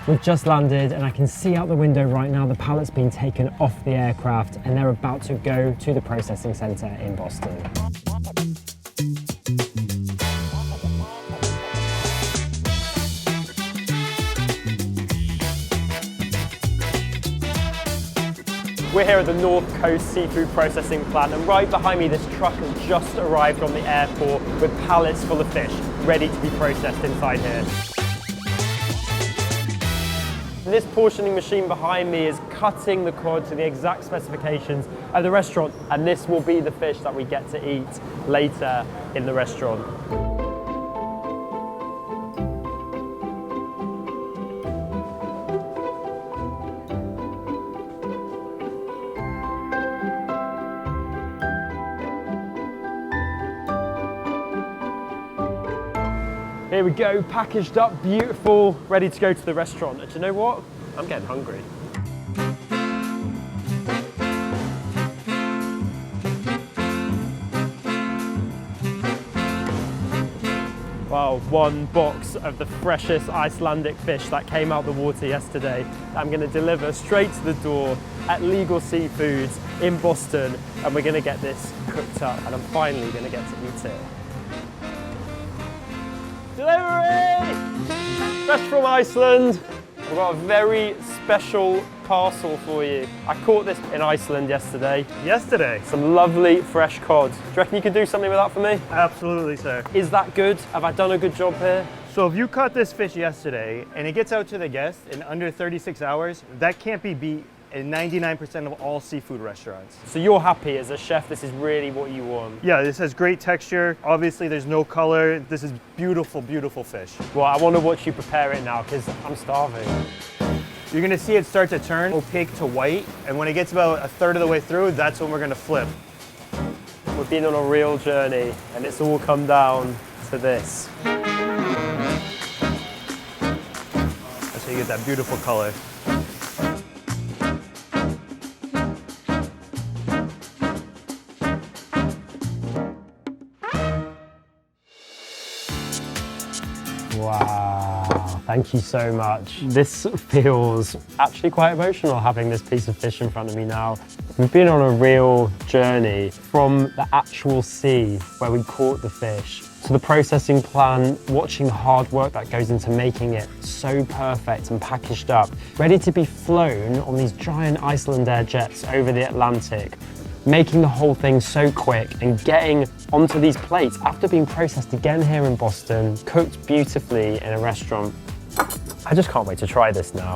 We've just landed, and I can see out the window right now the pallet's been taken off the aircraft and they're about to go to the processing centre in Boston. We're here at the North Coast Seafood Processing Plant, and right behind me this truck has just arrived from the airport with pallets full of fish ready to be processed inside here. This portioning machine behind me is cutting the cod to the exact specifications of the restaurant, and this will be the fish that we get to eat later in the restaurant. Here we go, packaged up, beautiful, ready to go to the restaurant. And do you know what? I'm getting hungry. well, one box of the freshest Icelandic fish that came out the water yesterday that I'm going to deliver straight to the door at Legal Seafoods in Boston, and we're going to get this cooked up and I'm finally going to get to eat it. Delivery! Fresh from Iceland. I've got a very special parcel for you. I caught this in Iceland yesterday. Some lovely fresh cod. Do you reckon you could do something with that for me? Absolutely, sir. Is that good? Have I done a good job here? So if you caught this fish yesterday and it gets out to the guest in under 36 hours, that can't be beat in 99% of all seafood restaurants. So you're happy as a chef, this is really what you want? Yeah, this has great texture. Obviously there's no color. This is beautiful, beautiful fish. Well, I want to watch you prepare it now because I'm starving. You're gonna see it start to turn opaque to white, and when it gets about a third of the way through, that's when we're gonna flip. We've been on a real journey and it's all come down to this. That's how you get that beautiful color. Wow, thank you so much. This feels actually quite emotional having this piece of fish in front of me now. We've been on a real journey from the actual sea where we caught the fish to the processing plant, watching the hard work that goes into making it so perfect and packaged up, ready to be flown on these giant Icelandair jets over the Atlantic, making the whole thing so quick and getting onto these plates after being processed again here in Boston, cooked beautifully in a restaurant. I just can't wait to try this now.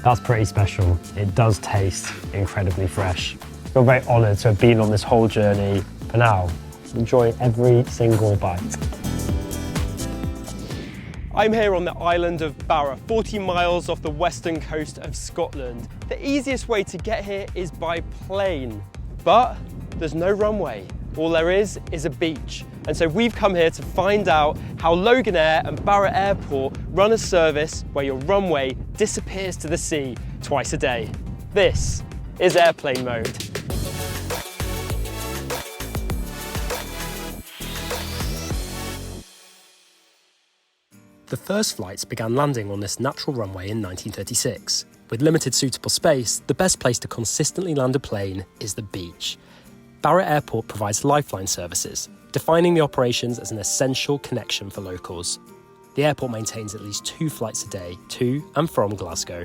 That's pretty special. It does taste incredibly fresh. I feel very honoured to have been on this whole journey. For now, enjoy every single bite. I'm here on the island of Barra, 40 miles off the western coast of Scotland. The easiest way to get here is by plane, but there's no runway. All there is a beach. And so we've come here to find out how Loganair and Barra Airport run a service where your runway disappears to the sea twice a day. This is airplane mode. The first flights began landing on this natural runway in 1936. With limited suitable space, the best place to consistently land a plane is the beach. Barra Airport provides lifeline services, defining the operations as an essential connection for locals. The airport maintains at least 2 flights a day to and from Glasgow.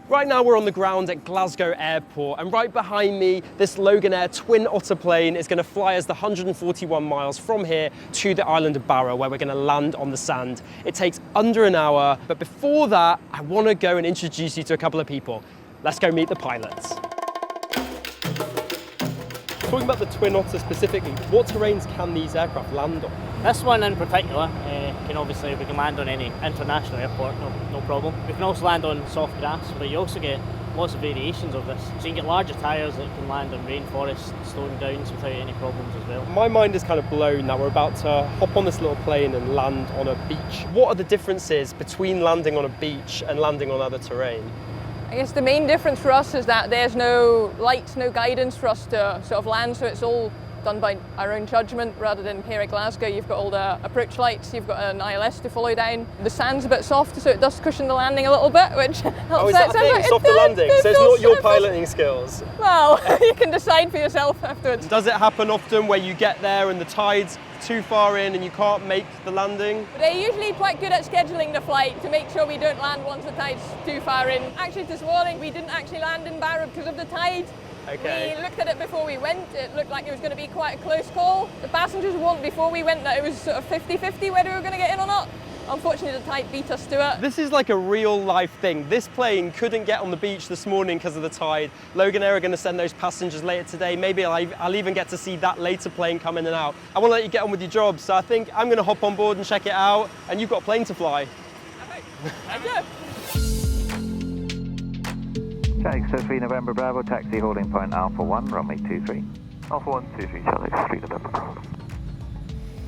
Right now we're on the ground at Glasgow Airport, and right behind me, this Loganair Twin Otter plane is going to fly us the 141 miles from here to the island of Barra, where we're going to land on the sand. It takes under an hour, but before that, I want to go and introduce you to a couple of people. Let's go meet the pilots. Talking about the Twin Otter specifically, what terrains can these aircraft land on? This one in particular, we can land on any international airport, no problem. We can also land on soft grass, but you also get lots of variations of this. So you can get larger tyres that can land on rainforest, stone downs without any problems as well. My mind is kind of blown that we're about to hop on this little plane and land on a beach. What are the differences between landing on a beach and landing on other terrain? I guess the main difference for us is that there's no lights, no guidance for us to sort of land, so it's all done by our own judgment rather than here at Glasgow. You've got all the approach lights, you've got an ILS to follow down. The sand's a bit soft, so it does cushion the landing a little bit, which helps. Oh, is that a thing? Softer landing? So it's not your piloting skills? Well, you can decide for yourself afterwards. Does it happen often where you get there and the tide's too far in and you can't make the landing? They're usually quite good at scheduling the flight to make sure we don't land once the tide's too far in. Actually, this morning we didn't actually land in Barra because of the tide. Okay. We looked at it before we went. It looked like it was going to be quite a close call. The passengers warned before we went that it was sort of 50-50 whether we were going to get in or not. Unfortunately, the tide beat us to it. This is like a real life thing. This plane couldn't get on the beach this morning because of the tide. Loganair are going to send those passengers later today. Maybe I'll even get to see that later plane come in and out. I want to let you get on with your job, so I think I'm going to hop on board and check it out, and you've got a plane to fly. Okay. Thank you. Charlie 3 November Bravo, taxi holding point Alpha 1, runway 23. Alpha 1, 23, Charlie 3 November Bravo.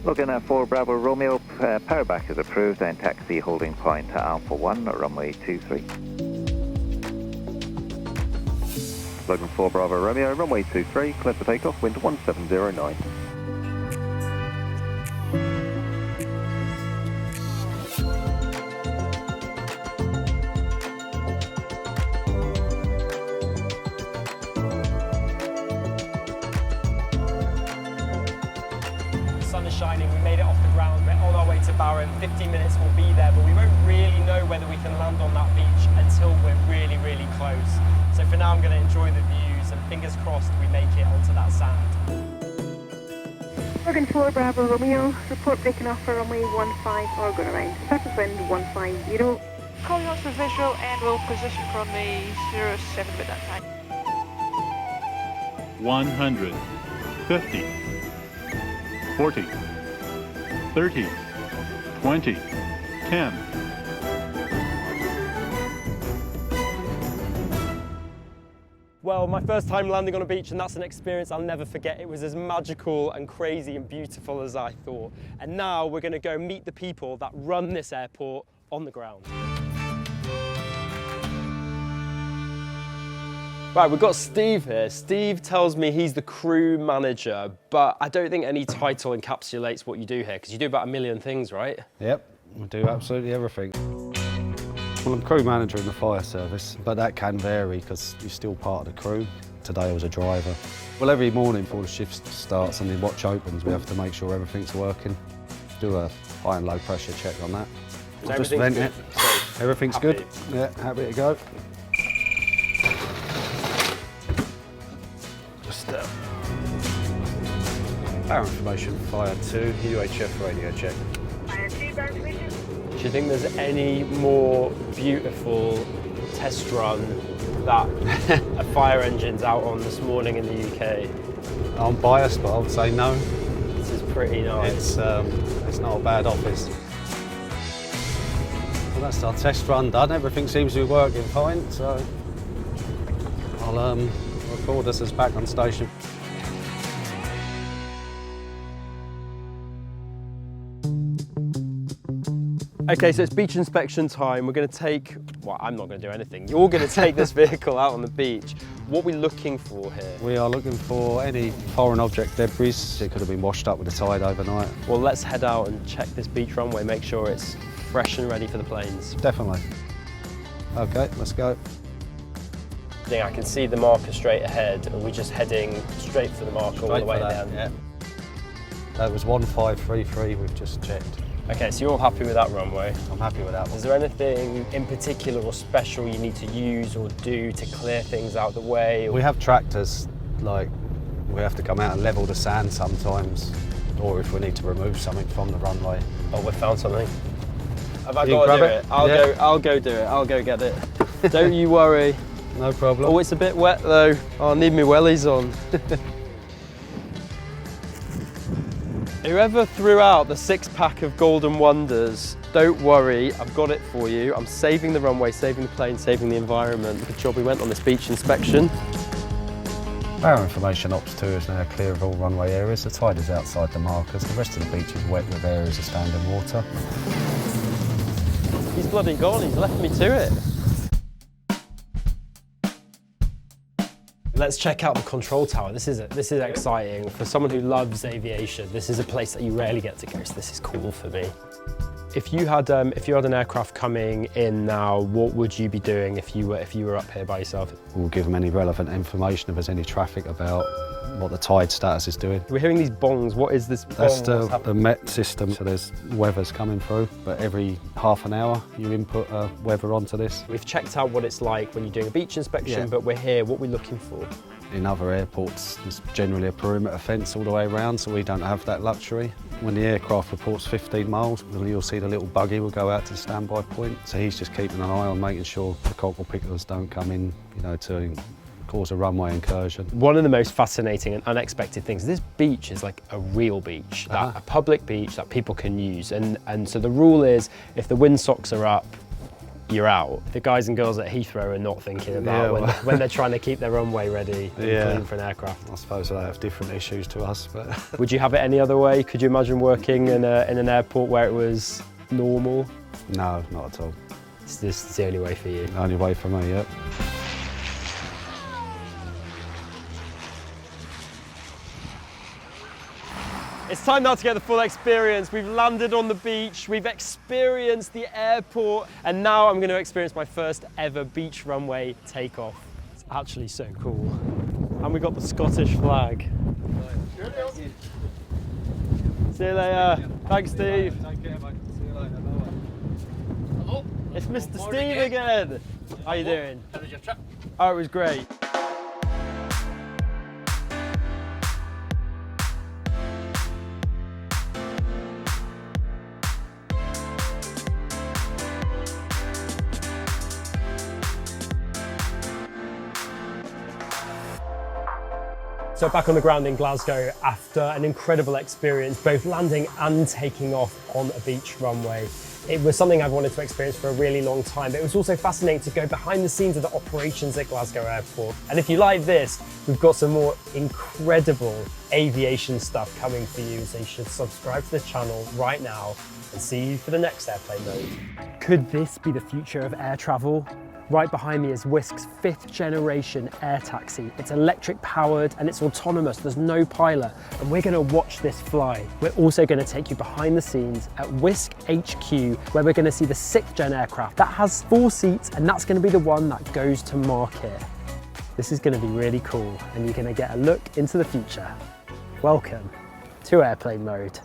Looking at 4 Bravo Romeo, power back is approved, and taxi holding point Alpha 1, runway 23. Logan 4 Bravo Romeo, runway 23, clear for takeoff, wind 1709. The sun is shining, we made it off the ground, we're on our way to Barra. In 15 minutes we'll be there, but we won't really know whether we can land on that beach until we're really, really close. So for now I'm going to enjoy the views and fingers crossed we make it onto that sand. Logan 4 Bravo Romeo, report breaking off for runway 15 or going around. Surface wind 150. Calling out for visual and we'll position for runway 07 at that time. 100, 50, 40, 30, 20, 10. Well, my first time landing on a beach, and that's an experience I'll never forget. It was as magical and crazy and beautiful as I thought. And now we're going to go meet the people that run this airport on the ground. Right, we've got Steve here. Steve tells me he's the crew manager, but I don't think any title encapsulates what you do here, because you do about 1 million things, right? Yep, we do absolutely everything. Well, I'm crew manager in the fire service, but that can vary because you're still part of the crew. Today I was a driver. Well, every morning before the shift starts and the watch opens, we have to make sure everything's working. Do a high and low pressure check on that. So just vent it. Everything's good. Yeah, happy to go. Just power information, fire 2, UHF radio check. Do you think there's any more beautiful test run that a fire engine's out on this morning in the UK? I'm biased, but I would say no. This is pretty nice. It's not a bad office. Well, that's our test run done. Everything seems to be working fine, so I'll record us as back on station. Okay, so it's beach inspection time. We're going to take, well, I'm not going to do anything. You're going to take this vehicle out on the beach. What are we looking for here? We are looking for any foreign object debris. It could have been washed up with the tide overnight. Well, let's head out and check this beach runway, make sure it's fresh and ready for the planes. Definitely. Okay, let's go. I can see the marker straight ahead. Are we just heading straight for the marker all the way down? Yeah. That was 1533, we've just checked. Okay, so you're all happy with that runway? I'm happy with that one. Is there anything in particular or special you need to use or do to clear things out the way? We have tractors, like we have to come out and level the sand sometimes, or if we need to remove something from the runway. Oh, we found something. Have I got to do it? I'll go do it. I'll go get it. Don't you worry. No problem. Oh, it's a bit wet though. Oh, I need my wellies on. Whoever threw out the 6-pack of Golden Wonders, don't worry, I've got it for you. I'm saving the runway, saving the plane, saving the environment. Good job we went on this beach inspection. Our information Ops 2 is now clear of all runway areas. The tide is outside the markers. The rest of the beach is wet with areas of standing water. He's bloody gone, he's left me to it. Let's check out the control tower. This is exciting. For someone who loves aviation, this is a place that you rarely get to go, so this is cool for me. If you had an aircraft coming in now, what would you be doing if you were up here by yourself? We'll give them any relevant information if there's any traffic about what the tide status is doing. We're hearing these bongs. What is this bong? That's the Met system, so there's weathers coming through, but every half an hour you input a weather onto this. We've checked out what it's like when you're doing a beach inspection, but we're here. What are we looking for? In other airports, there's generally a perimeter fence all the way around, so we don't have that luxury. When the aircraft reports 15 miles, you'll see the little buggy will go out to the standby point. So he's just keeping an eye on making sure the cockle picklers don't come in, to cause a runway incursion. One of the most fascinating and unexpected things, this beach is like a real beach, a public beach that people can use. And so the rule is, if the windsocks are up, you're out. The guys and girls at Heathrow are not thinking about when they're trying to keep their runway ready and clean for an aircraft. I suppose they have different issues to us, but... Would you have it any other way? Could you imagine working in an airport where it was normal? No, not at all. This is the only way for you? The only way for me, yep. It's time now to get the full experience. We've landed on the beach, we've experienced the airport, and now I'm going to experience my first ever beach runway takeoff. It's actually so cool. And we got the Scottish flag. See you later. Thanks, Steve. It's Mr. Steve again. How you doing? How was your trip? Oh, it was great. So back on the ground in Glasgow after an incredible experience, both landing and taking off on a beach runway. It was something I've wanted to experience for a really long time, but it was also fascinating to go behind the scenes of the operations at Glasgow Airport. And if you like this, we've got some more incredible aviation stuff coming for you, so you should subscribe to this channel right now and see you for the next airplane mode. Could this be the future of air travel? Right behind me is Wisk's 5th generation air taxi. It's electric powered and it's autonomous, there's no pilot, and we're gonna watch this fly. We're also gonna take you behind the scenes at Wisk HQ, where we're gonna see the 6th gen aircraft. That has 4 seats, and that's gonna be the one that goes to market. This is gonna be really cool, and you're gonna get a look into the future. Welcome to airplane mode.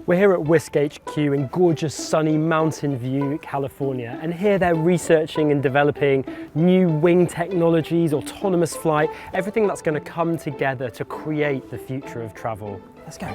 We're here at Wisk HQ in gorgeous sunny Mountain View, California, and here they're researching and developing new wing technologies, autonomous flight, everything that's going to come together to create the future of travel. Let's go.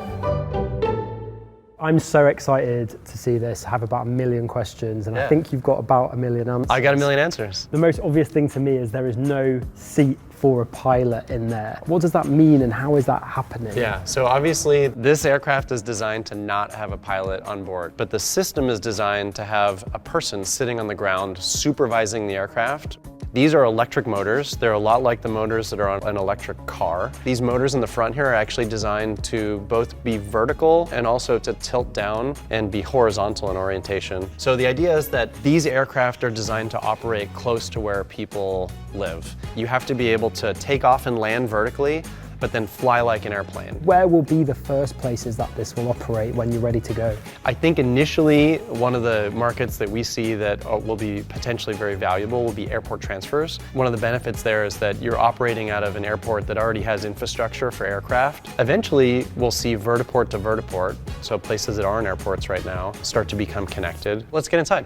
I'm so excited to see this. I have about 1 million questions, and I think you've got about 1 million answers. I got 1 million answers. The most obvious thing to me is there is no seat for a pilot in there. What does that mean, and how is that happening? Yeah, so obviously this aircraft is designed to not have a pilot on board, but the system is designed to have a person sitting on the ground supervising the aircraft. These are electric motors. They're a lot like the motors that are on an electric car. These motors in the front here are actually designed to both be vertical and also to tilt down and be horizontal in orientation. So the idea is that these aircraft are designed to operate close to where people live. You have to be able to take off and land vertically, but then fly like an airplane. Where will be the first places that this will operate when you're ready to go? I think initially one of the markets that we see that will be potentially very valuable will be airport transfers. One of the benefits there is that you're operating out of an airport that already has infrastructure for aircraft. Eventually we'll see vertiport to vertiport, so places that aren't airports right now start to become connected. Let's get inside.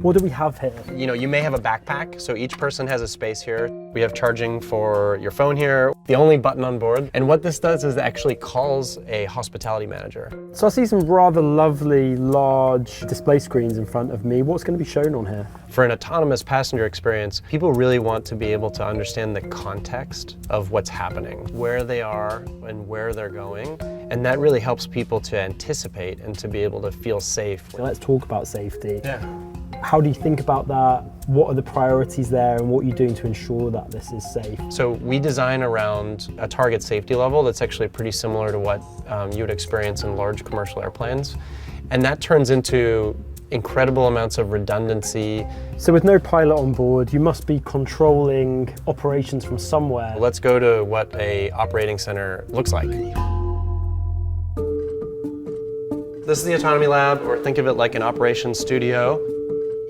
What do we have here? You know, you may have a backpack, so each person has a space here. We have charging for your phone here, the only button on board. And what this does is it actually calls a hospitality manager. So I see some rather lovely large display screens in front of me. What's going to be shown on here? For an autonomous passenger experience, people really want to be able to understand the context of what's happening, where they are and where they're going. And that really helps people to anticipate and to be able to feel safe. So let's talk about safety. Yeah. How do you think about that? What are the priorities there, and what are you doing to ensure that this is safe? So we design around a target safety level that's actually pretty similar to what you would experience in large commercial airplanes. And that turns into incredible amounts of redundancy. So with no pilot on board, you must be controlling operations from somewhere. Let's go to what an operating center looks like. This is the autonomy lab, or think of it like an operations studio.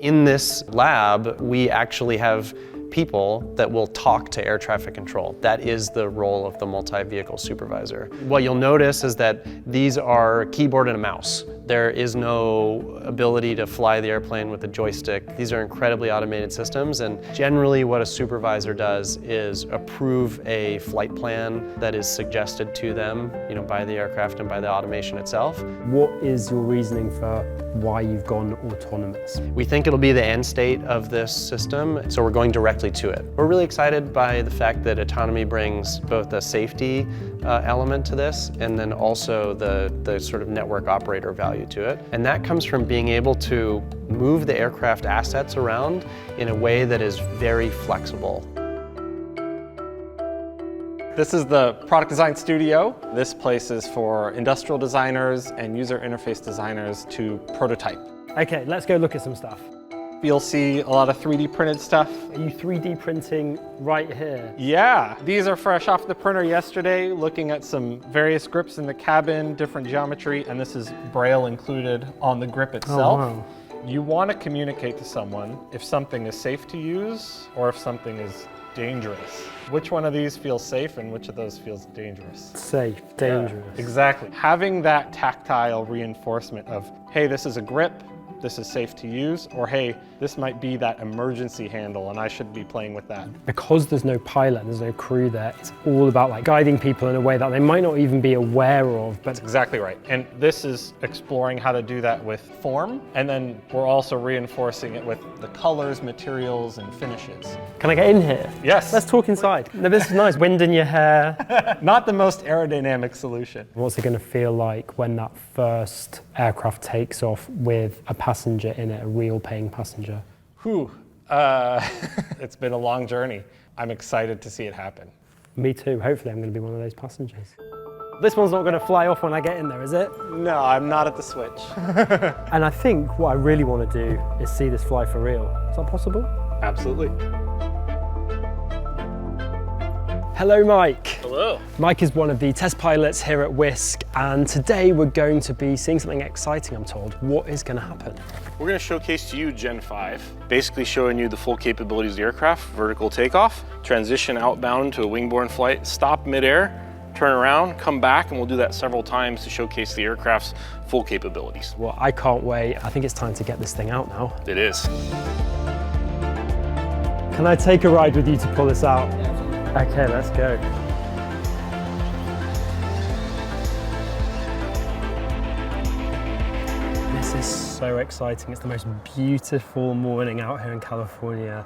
In this lab, we actually have people that will talk to air traffic control. That is the role of the multi-vehicle supervisor. What you'll notice is that these are keyboard and a mouse. There is no ability to fly the airplane with a joystick. These are incredibly automated systems, and generally what a supervisor does is approve a flight plan that is suggested to them, by the aircraft and by the automation itself. What is your reasoning for why you've gone autonomous? We think it'll be the end state of this system, so we're going directly to it. We're really excited by the fact that autonomy brings both a safety element to this, and then also the sort of network operator value to it. And that comes from being able to move the aircraft assets around in a way that is very flexible. This is the product design studio. This place is for industrial designers and user interface designers to prototype. Okay, let's go look at some stuff. You'll see a lot of 3D printed stuff. Are you 3D printing right here? Yeah, these are fresh off the printer yesterday, looking at some various grips in the cabin, different geometry, and this is Braille included on the grip itself. Oh, wow. You want to communicate to someone if something is safe to use or if something is dangerous. Which one of these feels safe and which of those feels dangerous? Safe, dangerous. Yeah, exactly. Having that tactile reinforcement of, hey, this is a grip, this is safe to use, or hey, this might be that emergency handle and I should be playing with that. Because there's no pilot, there's no crew there, it's all about like guiding people in a way that they might not even be aware of. But That's exactly right. And this is exploring how to do that with form, and then we're also reinforcing it with the colors, materials, and finishes. Can I get in here? Yes. Let's talk inside. No, this is nice, wind in your hair. Not the most aerodynamic solution. What's it going to feel like when that first aircraft takes off with a passenger in it, a real paying passenger? Whew. It's been a long journey. I'm excited to see it happen. Me too. Hopefully I'm going to be one of those passengers. This one's not going to fly off when I get in there, is it? No, I'm not at the switch. And I think what I really want to do is see this fly for real. Is that possible? Absolutely. Hello, Mike. Hello. Mike is one of the test pilots here at Wisk, and today we're going to be seeing something exciting, I'm told. What is going to happen? We're going to showcase to you Gen 5, basically showing you the full capabilities of the aircraft, vertical takeoff, transition outbound to a wingborne flight, stop midair, turn around, come back, and we'll do that several times to showcase the aircraft's full capabilities. Well, I can't wait. I think it's time to get this thing out now. It is. Can I take a ride with you to pull this out? Okay, let's go. This is so exciting. It's the most beautiful morning out here in California.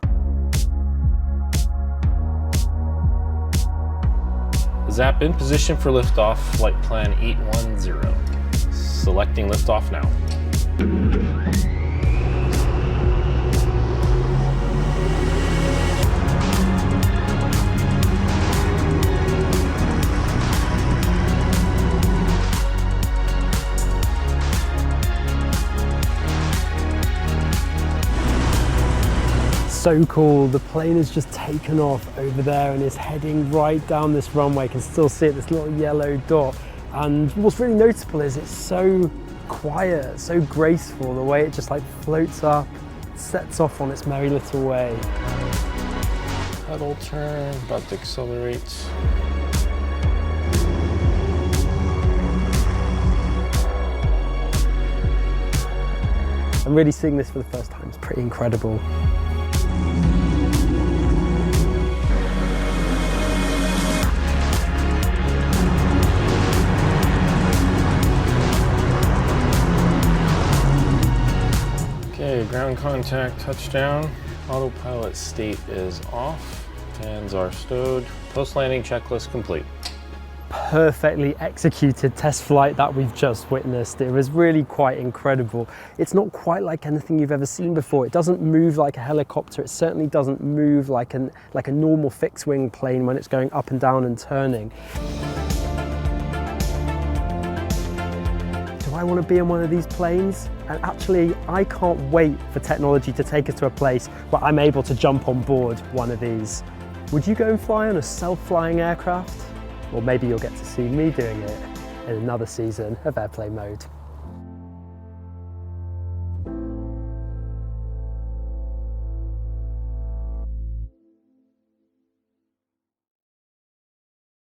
Zap in position for liftoff, flight plan 810. Selecting liftoff now. So cool, the plane has just taken off over there and is heading right down this runway. You can still see it, this little yellow dot. And what's really noticeable is it's so quiet, so graceful, the way it just like floats up, sets off on its merry little way. Pedal turn, about to accelerate. I'm really seeing this for the first time, it's pretty incredible. Okay, ground contact, touchdown. Autopilot state is off. Fans are stowed. Post-landing checklist complete. Perfectly executed test flight that we've just witnessed. It was really quite incredible. It's not quite like anything you've ever seen before. It doesn't move like a helicopter. It certainly doesn't move like a normal fixed wing plane when it's going up and down and turning. Do I want to be in one of these planes? And actually, I can't wait for technology to take us to a place where I'm able to jump on board one of these. Would you go and fly on a self-flying aircraft? Or maybe you'll get to see me doing it in another season of Airplane Mode.